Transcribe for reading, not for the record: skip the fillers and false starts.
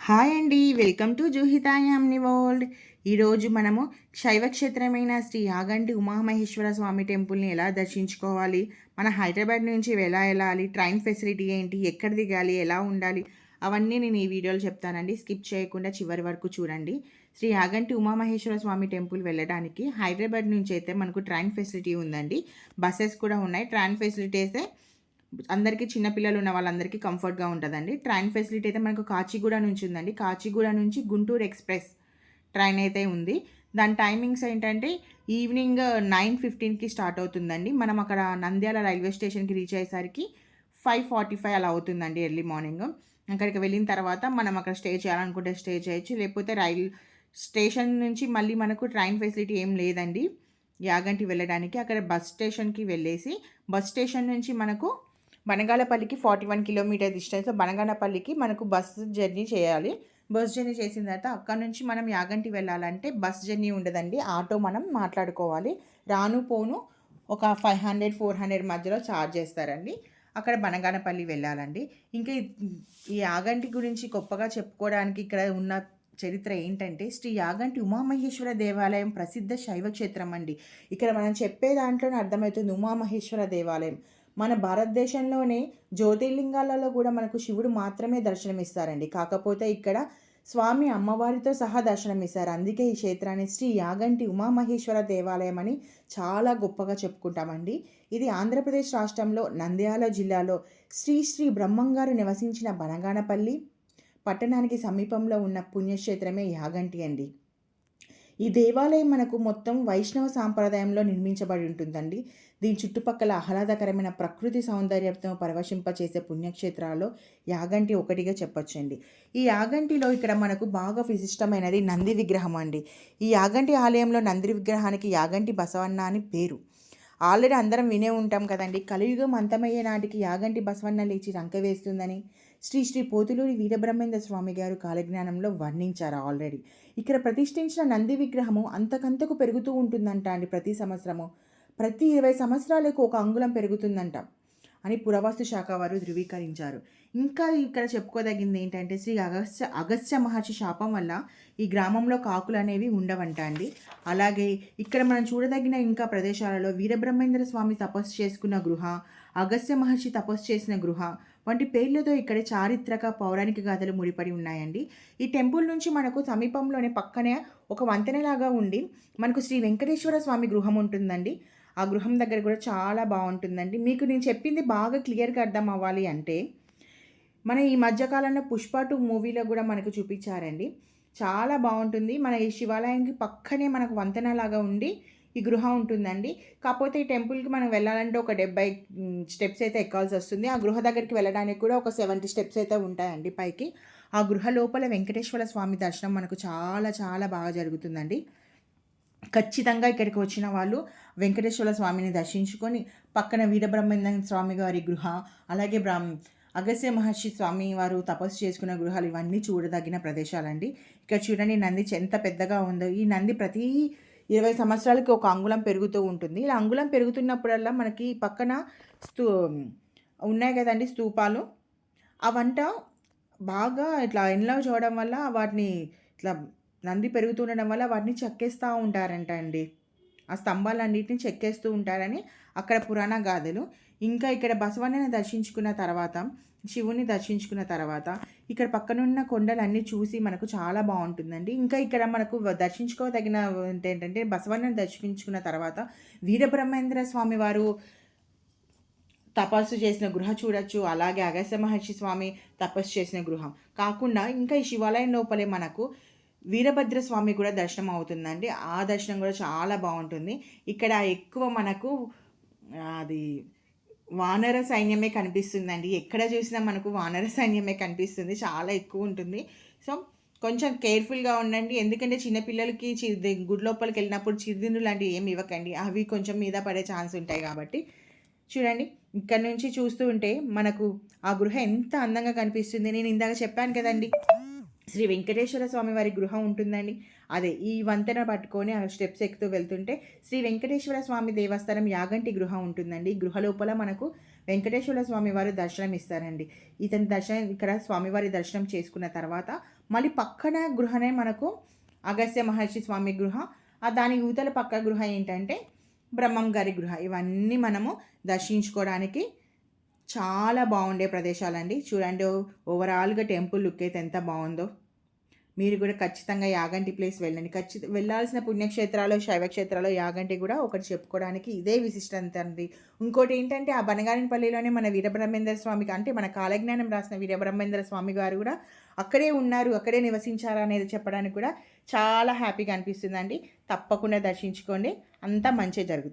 Hi అండి, welcome to జూహితాయామ్ని world. ఈరోజు మనము శైవ క్షేత్రమైన శ్రీ యాగంటి ఉమామహేశ్వర స్వామి టెంపుల్ని ఎలా దర్శించుకోవాలి, మన హైదరాబాద్ నుంచి ఎలా వెళ్ళాలి, ట్రైన్ ఫెసిలిటీ ఏంటి, ఎక్కడ దిగాలి, ఎలా ఉండాలి, అవన్నీ నేను ఈ వీడియోలో చెప్తానండి. స్కిప్ చేయకుండా చివరి వరకు చూడండి. శ్రీ యాగంటి ఉమామహేశ్వర స్వామి టెంపుల్ వెళ్ళడానికి హైదరాబాద్ నుంచి అయితే మనకు ట్రైన్ ఫెసిలిటీ ఉందండి. బస్సెస్ కూడా ఉన్నాయి. ట్రైన్ ఫెసిలిటీ అయితే అందరికీ చిన్నపిల్లలు ఉన్న వాళ్ళందరికీ కంఫర్ట్గా ఉంటుందండి. ట్రైన్ ఫెసిలిటీ అయితే మనకు కాచిగూడ నుంచి ఉందండి. కాచిగూడ నుంచి గుంటూరు ఎక్స్ప్రెస్ ట్రైన్ అయితే ఉంది. దాని టైమింగ్స్ ఏంటంటే ఈవినింగ్ 9:15కి స్టార్ట్ అవుతుందండి. మనం అక్కడ నంద్యాల రైల్వే స్టేషన్కి రీచ్ అయ్యేసరికి 5:45 అలా అవుతుందండి ఎర్లీ మార్నింగ్. అక్కడికి వెళ్ళిన తర్వాత మనం అక్కడ స్టే చేయాలనుకుంటే స్టే చేయొచ్చు. లేకపోతే స్టేషన్ నుంచి మళ్ళీ మనకు ట్రైన్ ఫెసిలిటీ ఏం లేదండి యాగంటి వెళ్ళడానికి. అక్కడ బస్ స్టేషన్కి వెళ్ళేసి బస్ స్టేషన్ నుంచి మనకు బనగానపల్లికి 41 కిలోమీటర్ డిస్టెన్స్ బనగానపల్లికి మనకు బస్సు జర్నీ చేయాలి. బస్ జర్నీ చేసిన తర్వాత అక్కడ నుంచి మనం యాగంటి వెళ్ళాలంటే బస్ జర్నీ ఉండదండి, ఆటో మనం మాట్లాడుకోవాలి. రాను పోను ఒక 500-400 మధ్యలో ఛార్జ్ చేస్తారండి. అక్కడ బనగానపల్లి వెళ్ళాలండి. ఇంకా ఈ యాగంటి గురించి గొప్పగా చెప్పుకోవడానికి ఇక్కడ ఉన్న చరిత్ర ఏంటంటే శ్రీ యాగంటి ఉమామహేశ్వర దేవాలయం ప్రసిద్ధ శైవ క్షేత్రం అండి. ఇక్కడ మనం చెప్పే దాంట్లోనే అర్థమవుతుంది ఉమామహేశ్వర దేవాలయం. మన భారతదేశంలోనే జ్యోతిర్లింగాలలో కూడా మనకు శివుడు మాత్రమే దర్శనమిస్తారండి. కాకపోతే ఇక్కడ స్వామి అమ్మవారితో సహా దర్శనమిస్తారు. అందుకే ఈ క్షేత్రాన్ని శ్రీ యాగంటి ఉమామహేశ్వర దేవాలయం అని చాలా గొప్పగా చెప్పుకుంటామండి. ఇది ఆంధ్రప్రదేశ్ రాష్ట్రంలో నంద్యాల జిల్లాలో శ్రీ శ్రీ బ్రహ్మంగారు నివసించిన బనగానపల్లి పట్టణానికి సమీపంలో ఉన్న పుణ్యక్షేత్రమే యాగంటి అండి. ఈ దేవాలయం మనకు మొత్తం వైష్ణవ సాంప్రదాయంలో నిర్మించబడి ఉంటుందండి. దీని చుట్టుపక్కల ఆహ్లాదకరమైన ప్రకృతి సౌందర్యంతో పరవశింపచేసే పుణ్యక్షేత్రాల్లో యాగంటి ఒకటిగా చెప్పొచ్చండి. ఈ యాగంటిలో ఇక్కడ మనకు బాగా విశిష్టమైనది నంది విగ్రహం అండి. ఈ యాగంటి ఆలయంలో నంది విగ్రహానికి యాగంటి బసవన్న అని పేరు. ఆల్రెడీ అందరం వినే ఉంటాం కదండి, కలియుగం అంతమయ్యే నాటికి యాగంటి బసవన్న లేచి రంక వేస్తుందని శ్రీ శ్రీ పోతులూరి వీరబ్రహ్మేంద్ర స్వామి గారు కాలజ్ఞానంలో వర్ణించారు ఆల్రెడీ. ఇక్కడ ప్రతిష్ఠించిన నంది విగ్రహము అంతకంతకు పెరుగుతూ ఉంటుందంట అండి. ప్రతి సంవత్సరము ప్రతి 20 సంవత్సరాలకు ఒక అంగుళం పెరుగుతుందంట అని పురావస్తు శాఖ వారు ధృవీకరించారు. ఇంకా ఇక్కడ చెప్పుకోదగింది ఏంటంటే శ్రీ అగస్త్య మహర్షి శాపం వల్ల ఈ గ్రామంలో కాకులు అనేవి ఉండవంట అండి. అలాగే ఇక్కడ మనం చూడదగిన ఇంకా ప్రదేశాలలో వీరబ్రహ్మేంద్ర స్వామి తపస్సు చేసుకున్న గృహ, అగస్త్య మహర్షి తపస్సు చేసిన గృహ వంటి పేర్లతో ఇక్కడ చారిత్రక పౌరాణిక గాథలు ముడిపడి ఉన్నాయండి. ఈ టెంపుల్ నుంచి మనకు సమీపంలోనే పక్కనే ఒక వంతెనలాగా ఉండి మనకు శ్రీ వెంకటేశ్వర స్వామి గృహం ఉంటుందండి. ఆ గృహం దగ్గర కూడా చాలా బాగుంటుందండి. మీకు నేను చెప్పింది బాగా క్లియర్గా అర్థం అవ్వాలి అంటే మన ఈ మధ్యకాలంలో పుష్ప 2 మూవీలో కూడా మనకు చూపించారండి. చాలా బాగుంటుంది. మన ఈ శివాలయానికి పక్కనే మనకు వంతెనలాగా ఉండి ఈ గృహ ఉంటుందండి. కాకపోతే ఈ టెంపుల్కి మనం వెళ్ళాలంటే ఒక 70 స్టెప్స్ అయితే ఎక్కాల్సి వస్తుంది. ఆ గృహ దగ్గరికి వెళ్ళడానికి కూడా ఒక 70 స్టెప్స్ అయితే ఉంటాయండి పైకి. ఆ గృహ లోపల వెంకటేశ్వర స్వామి దర్శనం మనకు చాలా చాలా బాగా జరుగుతుందండి. ఖచ్చితంగా ఇక్కడికి వచ్చిన వాళ్ళు వెంకటేశ్వర స్వామిని దర్శించుకొని పక్కన వీరబ్రహ్మేంద్ర స్వామి గారి గృహ, అలాగే అగస్త్య మహర్షి స్వామి వారు తపస్సు చేసుకున్న గృహాలు ఇవన్నీ చూడదగిన ప్రదేశాలండి. ఇక్కడ చూడండి నంది ఎంత పెద్దగా ఉందో. ఈ నంది ప్రతి 20 సంవత్సరాలకి ఒక అంగుళం పెరుగుతూ ఉంటుంది. ఇలా అంగుళం పెరుగుతున్నప్పుడల్లా మనకి పక్కన ఉన్నాయి కదండి స్తూపాలు, అవంట బాగా ఇట్లా ఎన్లవ్ చూడడం వల్ల వాటిని ఇట్లా నంది పెరుగుతుండడం వల్ల వాటిని చెక్కేస్తూ ఉంటారంట అండి. ఆ స్తంభాలన్నిటిని చెక్కేస్తూ ఉంటారని అక్కడ పురాణ గాథలు. ఇంకా ఇక్కడ బసవన్నని దర్శించుకున్న తర్వాత, శివుని దర్శించుకున్న తర్వాత ఇక్కడ పక్కనున్న కొండలన్నీ చూసి మనకు చాలా బాగుంటుందండి. ఇంకా ఇక్కడ మనకు దర్శించుకోదగిన ఏంటంటే బసవన్నని దర్శించుకున్న తర్వాత వీరబ్రహ్మేంద్ర స్వామి వారు తపస్సు చేసిన గృహ చూడొచ్చు. అలాగే అగస్త్య మహర్షి స్వామి తపస్సు చేసిన గృహం కాకుండా ఇంకా ఈ శివాలయం లోపలే మనకు వీరభద్ర స్వామి కూడా దర్శనం అవుతుందండి. ఆ దర్శనం కూడా చాలా బాగుంటుంది. ఇక్కడ ఎక్కువ మనకు అది వానర సైన్యమే కనిపిస్తుందండి. ఎక్కడ చూసినా మనకు వానర సైన్యమే కనిపిస్తుంది, చాలా ఎక్కువ ఉంటుంది. సో కొంచెం కేర్ఫుల్గా ఉండండి. ఎందుకంటే చిన్నపిల్లలకి గుడి లోపలికి వెళ్ళినప్పుడు చిరుదిండు లాంటివి ఏమి ఇవ్వకండి, అవి కొంచెం మీద పడే ఛాన్స్ ఉంటాయి. కాబట్టి చూడండి ఇక్కడ నుంచి చూస్తూ ఉంటే మనకు ఆ గృహ ఎంత అందంగా కనిపిస్తుంది. నేను ఇందాక చెప్పాను కదండి శ్రీ వెంకటేశ్వర స్వామి వారి గృహ ఉంటుందండి. అదే ఈ వంతెన పట్టుకొని ఆ స్టెప్స్ ఎక్కుతూ వెళ్తుంటే శ్రీ వెంకటేశ్వర స్వామి దేవస్థానం యాగంటి గృహ ఉంటుందండి. గృహ లోపల మనకు వెంకటేశ్వర స్వామి వారు దర్శనం ఇస్తారండి. ఇతని దర్శనం ఇక్కడ స్వామివారి దర్శనం చేసుకున్న తర్వాత మళ్ళీ పక్కన గృహనే మనకు అగస్త్య మహర్షి స్వామి గృహ. దాని యువతల పక్క గృహ ఏంటంటే బ్రహ్మం గారి గృహ. ఇవన్నీ మనము దర్శించుకోవడానికి చాలా బాగుండే ప్రదేశాలండి. చూడండి ఓవరాల్గా టెంపుల్ లుక్ అయితే ఎంత బాగుందో. మీరు కూడా ఖచ్చితంగా యాగంటి ప్లేస్ వెళ్ళండి. వెళ్ళాల్సిన పుణ్యక్షేత్రాలు, శైవక్షేత్రాలు యాగంటి కూడా ఒకటి చెప్పుకోవడానికి ఇదే విశిష్టత అండి. ఇంకోటి ఏంటంటే ఆ బనగానపల్లిలోనే మన వీరబ్రహ్మేంద్ర స్వామికి అంటే మన కాలజ్ఞానం రాసిన వీరబ్రహ్మేంద్ర స్వామి గారు కూడా అక్కడే ఉన్నారు, అక్కడే నివసించారు అనేది చెప్పడానికి కూడా చాలా హ్యాపీగా అనిపిస్తుందండి. తప్పకుండా దర్శించుకోండి, అంతా మంచి జరుగుతుంది.